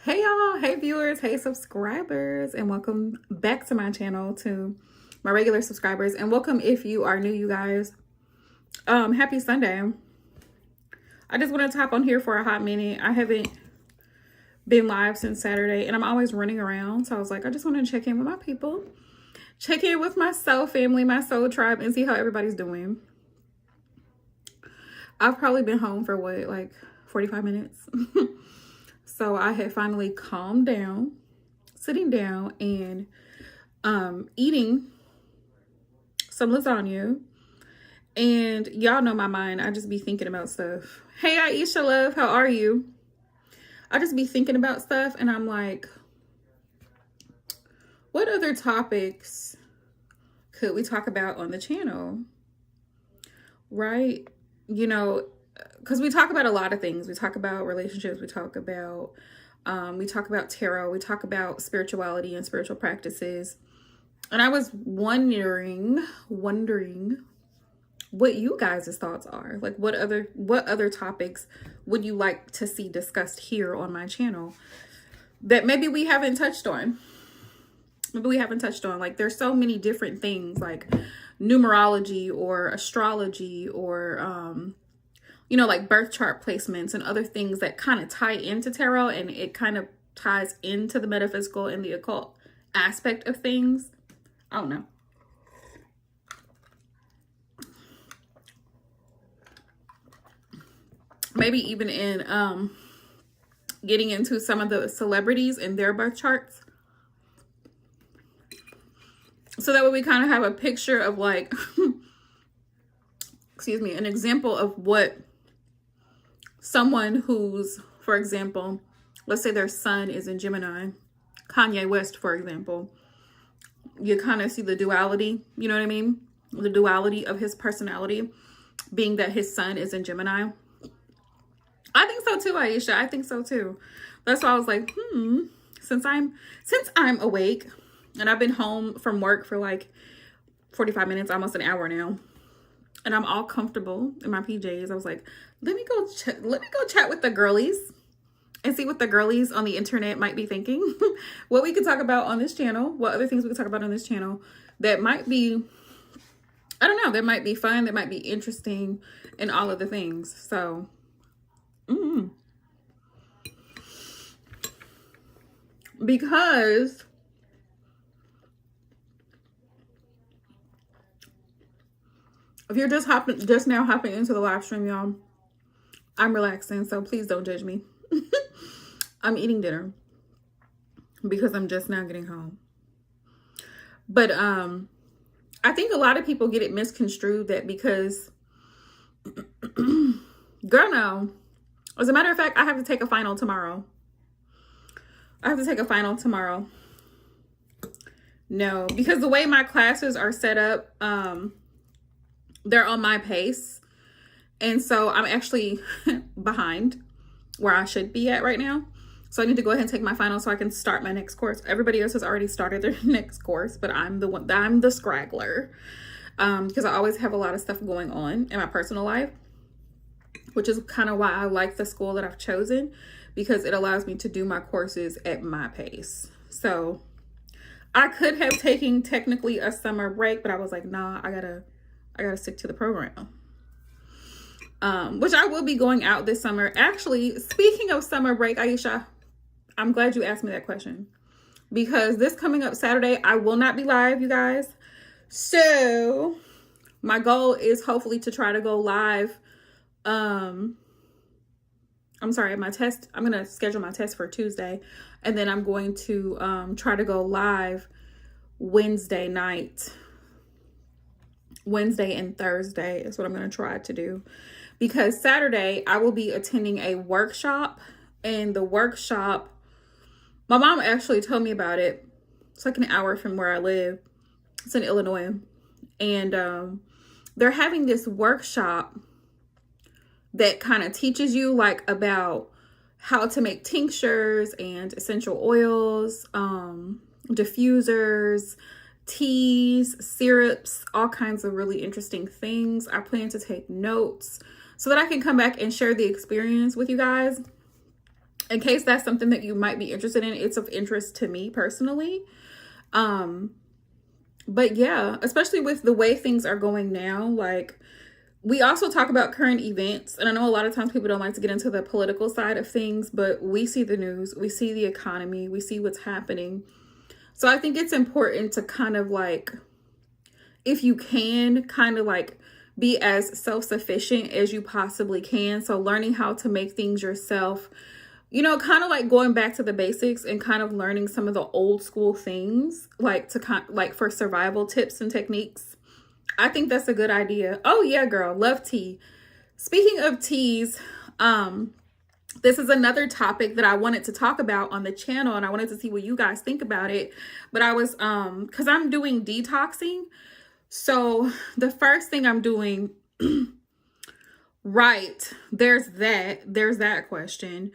Hey y'all, hey viewers, hey subscribers, and welcome back to my channel, to my regular subscribers, and welcome if you are new, you guys. Happy Sunday. I just wanted to hop on here for a hot minute. I haven't been live since Saturday, and I'm always running around, so I was like, I just want to check in with my people, check in with my soul family, my soul tribe, and see how everybody's doing. I've probably been home for what, like 45 minutes. So I had finally calmed down, sitting down and eating some lasagna. And y'all know my mind, I just be thinking about stuff. Hey Aisha love, how are you? I just be thinking about stuff and I'm like, what other topics could we talk about on the channel? Right? You know, because we talk about a lot of things. We talk about relationships, we talk about tarot, we talk about spirituality and spiritual practices. And I was wondering what you guys' thoughts are. Like what other topics would you like to see discussed here on my channel that maybe we haven't touched on? Like there's so many different things like numerology or astrology or you know, like birth chart placements and other things that kind of tie into tarot, and it kind of ties into the metaphysical and the occult aspect of things. I don't know. Maybe even in getting into some of the celebrities and their birth charts. So that way we kind of have a picture of like, excuse me, an example of what someone who's, for example, let's say their sun is in Gemini, Kanye West, for example, you kind of see the duality, you know what I mean? The duality of his personality being that his sun is in Gemini. I think so too, Aisha. I think so too. That's why I was like, since I'm awake and I've been home from work for like 45 minutes, almost an hour now, and I'm all comfortable in my PJs, I was like, let me go chat with the girlies and see what the girlies on the internet might be thinking. What we could talk about on this channel, what other things we could talk about on this channel that might be, I don't know, that might be fun, that might be interesting, and all of the things. So because if you're just now hopping into the live stream, y'all, I'm relaxing, so please don't judge me. I'm eating dinner because I'm just now getting home. But I think a lot of people get it misconstrued that because girl, no. As a matter of fact, I have to take a final tomorrow. No, because the way my classes are set up, they're on my pace. And so I'm actually behind where I should be at right now. So I need to go ahead and take my final so I can start my next course. Everybody else has already started their next course, but I'm the scraggler. Because I always have a lot of stuff going on in my personal life, which is kind of why I like the school that I've chosen, because it allows me to do my courses at my pace. So I could have taken technically a summer break, but I was like, nah, I gotta stick to the program. Which I will be going out this summer. Actually, speaking of summer break, Aisha, I'm glad you asked me that question, because this coming up Saturday, I will not be live, you guys. So my goal is hopefully to try to go live. I'm sorry, my test, I'm going to schedule my test for Tuesday, and then I'm going to try to go live Wednesday night. Wednesday and Thursday is what I'm going to try to do, because Saturday I will be attending a workshop, and the workshop, my mom actually told me about it. It's like an hour from where I live. It's in Illinois, and they're having this workshop that kind of teaches you like about how to make tinctures and essential oils, diffusers, teas, syrups, all kinds of really interesting things. I plan to take notes so that I can come back and share the experience with you guys. in case that's something that you might be interested in. It's of interest to me personally. But yeah, especially with the way things are going now, like, we also talk about current events, and I know a lot of times people don't like to get into the political side of things, but we see the news, we see the economy, we see what's happening. So I think it's important to kind of like, if you can, kind of like be as self-sufficient as you possibly can. So learning how to make things yourself, you know, kind of like going back to the basics and kind of learning some of the old school things, like to kind like for survival tips and techniques. I think that's a good idea. Oh yeah, girl, love tea. Speaking of teas, this is another topic that I wanted to talk about on the channel, and I wanted to see what you guys think about it. But I was because I'm doing detoxing. So the first thing I'm doing, right, there's that question.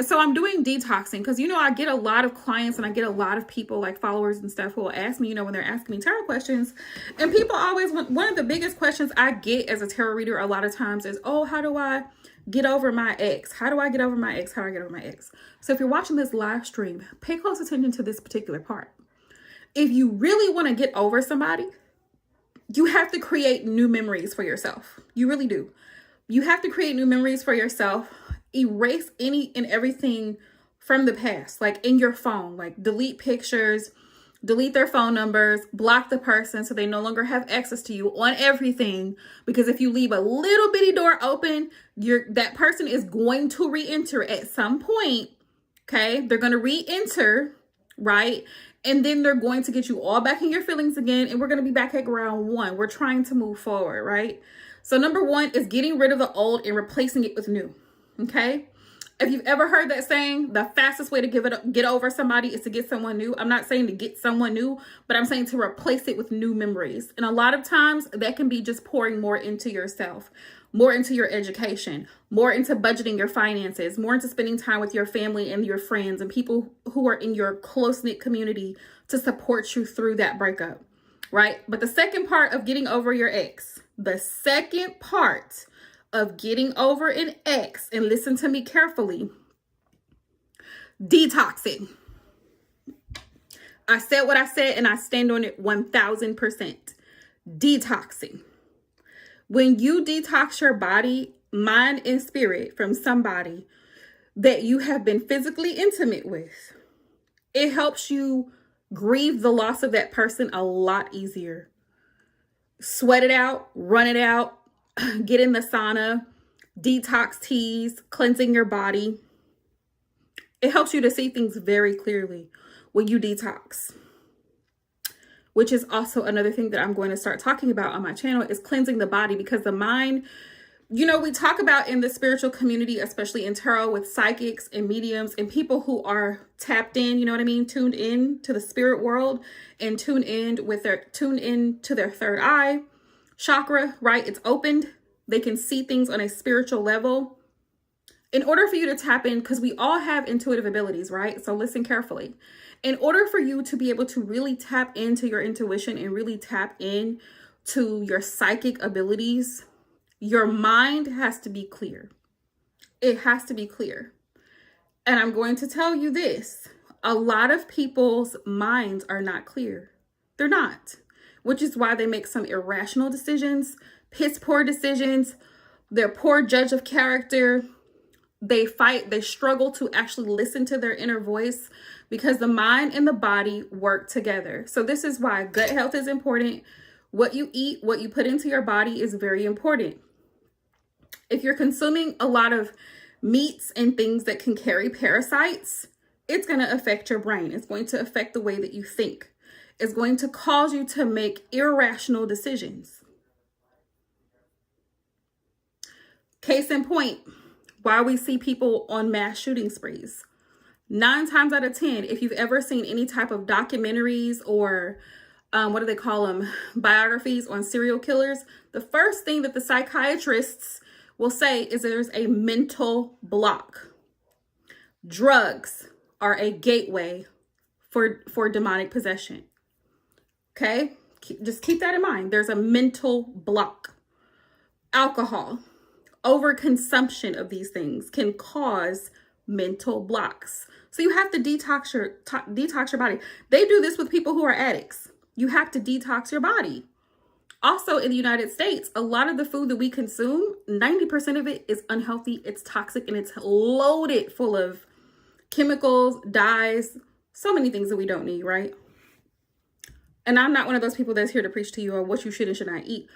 So I'm doing detoxing because, you know, I get a lot of clients and I get a lot of people, like followers and stuff, who will ask me, you know, when they're asking me tarot questions. And people always want, one of the biggest questions I get as a tarot reader a lot of times is, oh, how do I get over my ex? How do I get over my ex? How do I get over my ex? So if you're watching this live stream, pay close attention to this particular part. If you really want to get over somebody, you have to create new memories for yourself. You really do. You have to create new memories for yourself. Erase any and everything from the past, like in your phone, like delete pictures, delete their phone numbers, block the person so they no longer have access to you on everything. Because if you leave a little bitty door open, that person is going to re-enter at some point. Okay, they're going to re-enter, right? And then they're going to get you all back in your feelings again. And we're going to be back at ground one. We're trying to move forward, right? So number one is getting rid of the old and replacing it with new. Okay. If you've ever heard that saying, the fastest way to get over somebody is to get someone new. I'm not saying to get someone new, but I'm saying to replace it with new memories. And a lot of times that can be just pouring more into yourself, more into your education, more into budgeting your finances, more into spending time with your family and your friends and people who are in your close-knit community to support you through that breakup, right? But the second part of getting over your ex, the second part of getting over an ex, and listen to me carefully, detoxing. I said what I said and I stand on it 1000%. Detoxing. When you detox your body, mind, and spirit from somebody that you have been physically intimate with, it helps you grieve the loss of that person a lot easier. Sweat it out, run it out, get in the sauna, detox teas, cleansing your body. It helps you to see things very clearly when you detox, which is also another thing that I'm going to start talking about on my channel, is cleansing the body. Because the mind, you know, we talk about in the spiritual community, especially in tarot, with psychics and mediums and people who are tapped in, you know what I mean, tuned in to the spirit world and tuned in to their third eye chakra, right? It's opened. They can see things on a spiritual level. In order for you to tap in, because we all have intuitive abilities, right? So listen carefully. In order for you to be able to really tap into your intuition and really tap in to your psychic abilities, your mind has to be clear. It has to be clear. And I'm going to tell you this. A lot of people's minds are not clear. They're not. Which is why they make some irrational decisions, piss poor decisions. They're poor judge of character. They fight, they struggle to actually listen to their inner voice, because the mind and the body work together. So this is why gut health is important. What you eat, what you put into your body is very important. If you're consuming a lot of meats and things that can carry parasites, it's going to affect your brain. It's going to affect the way that you think. It's going to cause you to make irrational decisions. Case in point, why we see people on mass shooting sprees. 9 times out of 10, if you've ever seen any type of documentaries or what do they call them, biographies on serial killers, the first thing that the psychiatrists will say is there's a mental block. Drugs are a gateway for demonic possession. Okay? Just keep that in mind. There's a mental block. Alcohol. Overconsumption of these things can cause mental blocks. So you have to detox your body. They do this with people who are addicts. You have to detox your body. Also, in the United States, a lot of the food that we consume, 90% of it is unhealthy, it's toxic, and it's loaded full of chemicals, dyes, so many things that we don't need, right? And I'm not one of those people that's here to preach to you on what you should and should not eat.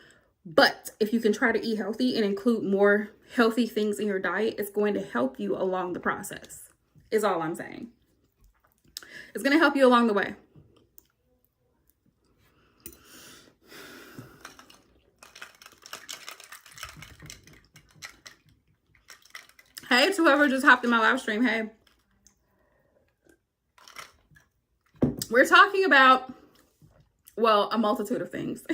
But if you can try to eat healthy and include more healthy things in your diet, it's going to help you along the process, is all I'm saying. It's going to help you along the way. Hey, to whoever just hopped in my live stream, hey. We're talking about, well, a multitude of things.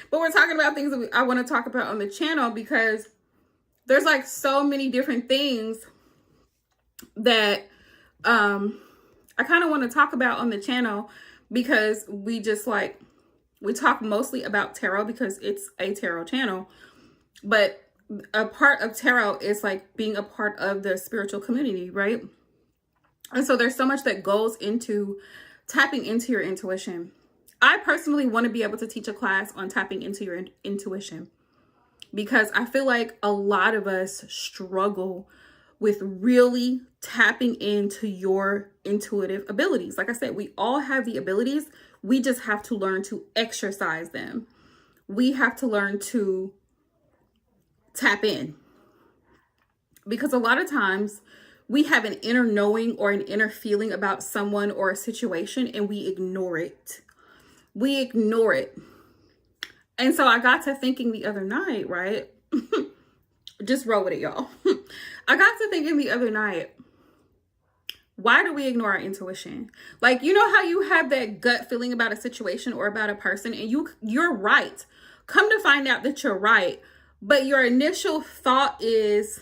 But we're talking about things that I want to talk about on the channel, because there's like so many different things that I kind of want to talk about on the channel, because we talk mostly about tarot because it's a tarot channel. But a part of tarot is like being a part of the spiritual community, right? And so there's so much that goes into tapping into your intuition. I personally want to be able to teach a class on tapping into your intuition, because I feel like a lot of us struggle with really tapping into your intuitive abilities. Like I said, we all have the abilities. We just have to learn to exercise them. We have to learn to tap in, because a lot of times we have an inner knowing or an inner feeling about someone or a situation, and we ignore it. We ignore it. And so I got to thinking the other night, right? Just roll with it, y'all. I got to thinking the other night, why do we ignore our intuition? Like, you know how you have that gut feeling about a situation or about a person, and you're right. Come to find out that you're right. But your initial thought is,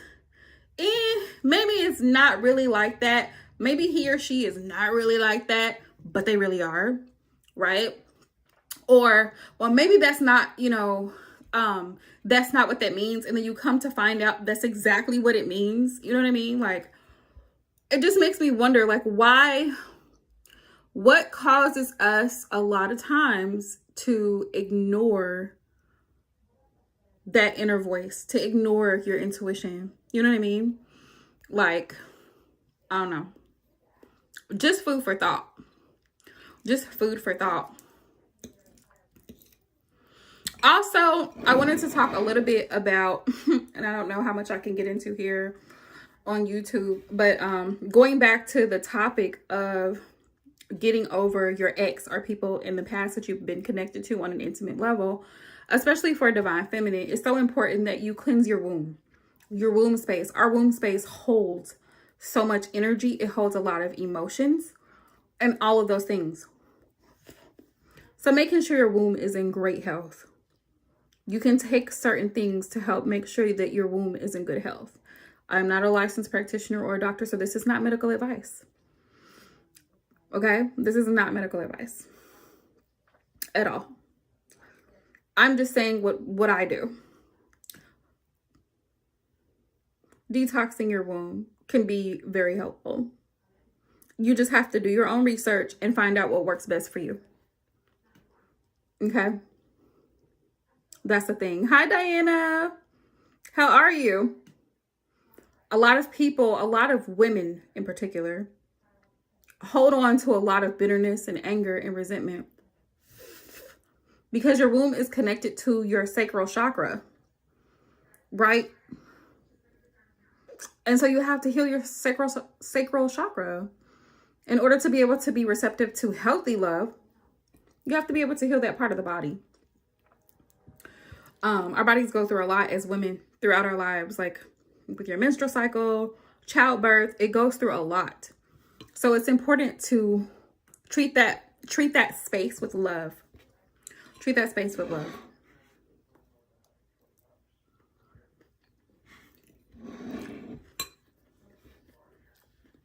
maybe it's not really like that. Maybe he or she is not really like that, but they really are, right? Or, well, maybe that's not, that's not what that means. And then you come to find out that's exactly what it means. You know what I mean? Like, it just makes me wonder, like, what causes us a lot of times to ignore that inner voice, to ignore your intuition? You know what I mean? Like, I don't know. Just food for thought. Just food for thought. Also, I wanted to talk a little bit about, and I don't know how much I can get into here on YouTube, but going back to the topic of getting over your ex or people in the past that you've been connected to on an intimate level, especially for Divine Feminine, it's so important that you cleanse your womb space. Our womb space holds so much energy. It holds a lot of emotions and all of those things. So making sure your womb is in great health. You can take certain things to help make sure that your womb is in good health. I'm not a licensed practitioner or a doctor, so this is not medical advice. Okay? This is not medical advice at all. I'm just saying what I do. Detoxing your womb can be very helpful. You just have to do your own research and find out what works best for you. Okay? That's the thing. Hi, Diana. How are you? A lot of people, a lot of women in particular, hold on to a lot of bitterness and anger and resentment because your womb is connected to your sacral chakra, right? And so you have to heal your sacral chakra. In order to be able to be receptive to healthy love, you have to be able to heal that part of the body. Our bodies go through a lot as women throughout our lives, like with your menstrual cycle, childbirth, it goes through a lot. So it's important to treat that space with love. Treat that space with love.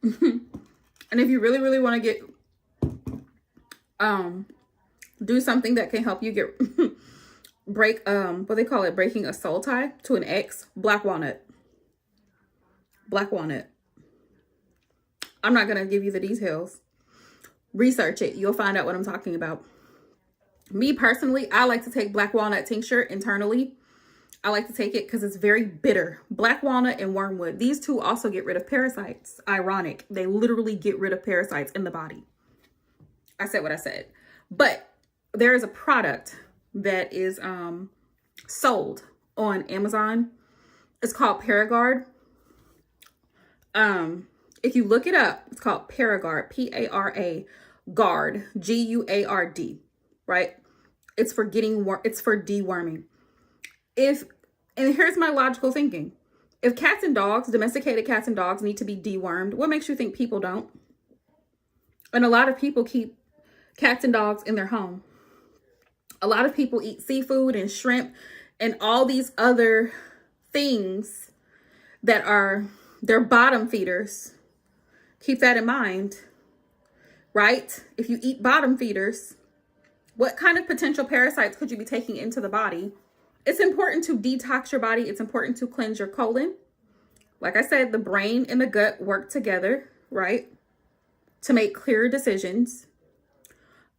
And if you really, really want to get, do something that can help you get break what they call it, breaking a soul tie to an ex. Black walnut. Black walnut. I'm not gonna give you the details. Research it. You'll find out what I'm talking about. Me personally, I like to take black walnut tincture internally. I like to take it because it's very bitter. Black walnut and wormwood. These two also get rid of parasites. Ironic. They literally get rid of parasites in the body. I said what I said. But there is a product that is sold on Amazon. It's called Paragard. If you look it up, it's called Paragard. P-A-R-A Guard. G-U-A-R-D. Right? It's for deworming. And here's my logical thinking. If cats and dogs, domesticated cats and dogs, need to be dewormed, what makes you think people don't? And a lot of people keep cats and dogs in their home. A lot of people eat seafood and shrimp and all these other things that are their bottom feeders. Keep that in mind, right? If you eat bottom feeders, what kind of potential parasites could you be taking into the body? It's important to detox your body. It's important to cleanse your colon. Like I said, the brain and the gut work together, right? To make clearer decisions.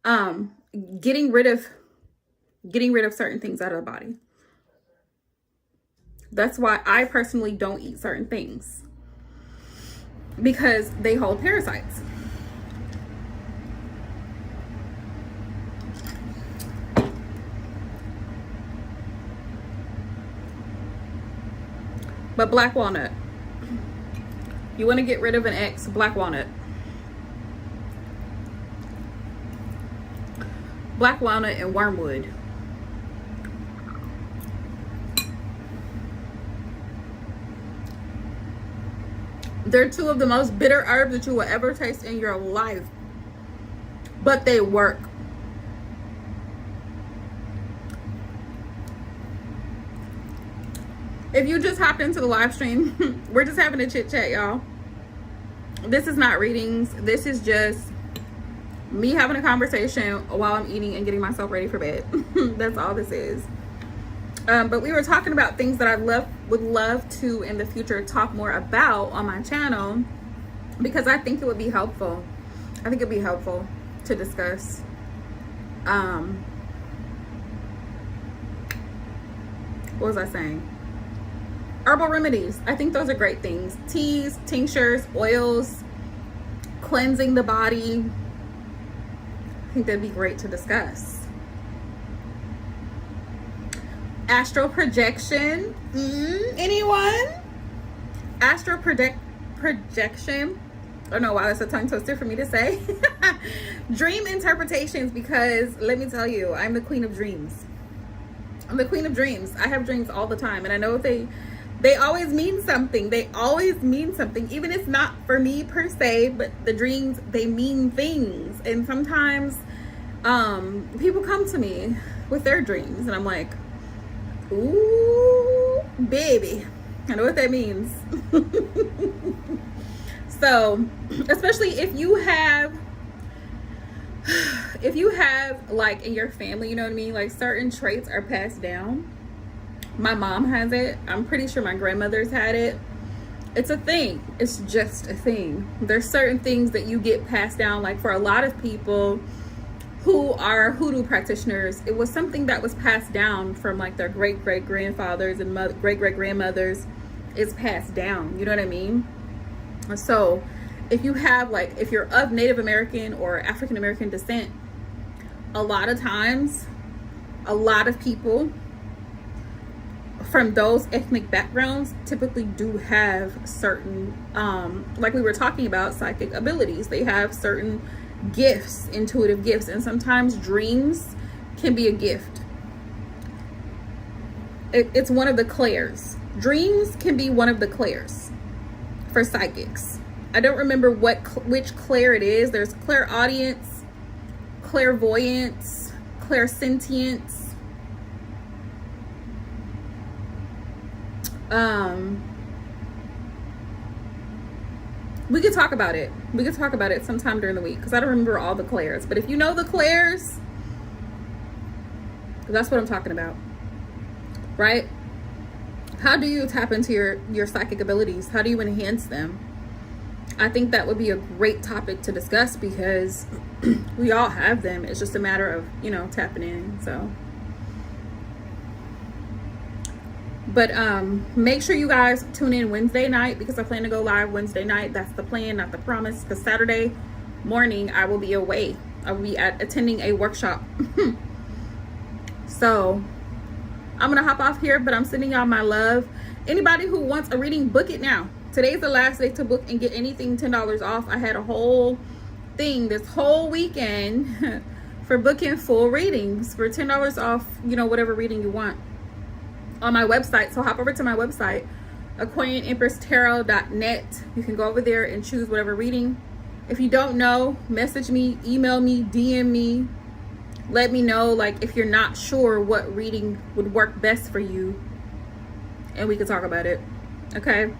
Getting rid of certain things out of the body. That's why I personally don't eat certain things, because they hold parasites. But black walnut. You want to get rid of an ex, black walnut. Black walnut and wormwood. They're two of the most bitter herbs that you will ever taste in your life. But they work. If you just hopped into the live stream, we're just having a chit chat, y'all. This is not readings. This is just me having a conversation while I'm eating and getting myself ready for bed. That's all this is. But we were talking about things that I would love to in the future talk more about on my channel, because I think it would be helpful. I think it'd be helpful to discuss. What was I saying? Herbal remedies. I think those are great things. Teas, tinctures, oils, cleansing the body. I think that'd be great to discuss. Astral projection. Anyone? Astral projection. Oh no, wow, that's a tongue twister for me to say. Dream interpretations, because let me tell you, I'm the queen of dreams. I'm the queen of dreams. I have dreams all the time, and I know they always mean something. They always mean something, even if it's not for me per se, but the dreams, they mean things. And sometimes people come to me with their dreams, and I'm like, ooh, baby, I know what that means. So, especially if you have like in your family, you know what I mean? Like certain traits are passed down. My mom has it. I'm pretty sure my grandmother's had it. It's a thing. It's just a thing. There's certain things that you get passed down. Like for a lot of people who are hoodoo practitioners, it was something that was passed down from like their great-great-grandfathers and great-great-grandmothers. It's passed down. You know what I mean? So if you have like, if you're of Native American or African American descent, a lot of times, a lot of people from those ethnic backgrounds typically do have certain, like we were talking about, psychic abilities. They have certain gifts, intuitive gifts, and sometimes dreams can be a gift. It's one of the clairs. Dreams can be one of the clairs for psychics. I don't remember which clair it is. There's clairaudience, clairvoyance, clairsentience. We could talk about it. We could talk about it sometime during the week, because I don't remember all the clairs. But if you know the clairs, that's what I'm talking about. right? How do you tap into your psychic abilities? How do you enhance them? I think that would be a great topic to discuss because we all have them. It's just a matter of, you know, tapping in. So, but make sure you guys tune in Wednesday night because I plan to go live Wednesday night. That's the plan, not the promise, because Saturday morning I will be away. I will be attending a workshop. So I'm gonna hop off here, but I'm sending y'all my love. Anybody who wants a reading, book it now. Today's the last day to book and get anything $10 off. I had a whole thing this whole weekend for booking full readings for $10 off, you know, whatever reading you want on my website. So hop over to my website, AquarianEmpressTarot.net. You can go over there and choose whatever reading. If you don't know, message me, email me, DM me. Let me know, like, if you're not sure what reading would work best for you, and we can talk about it. Okay?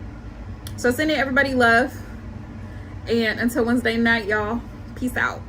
So sending everybody love. And until Wednesday night, y'all, peace out.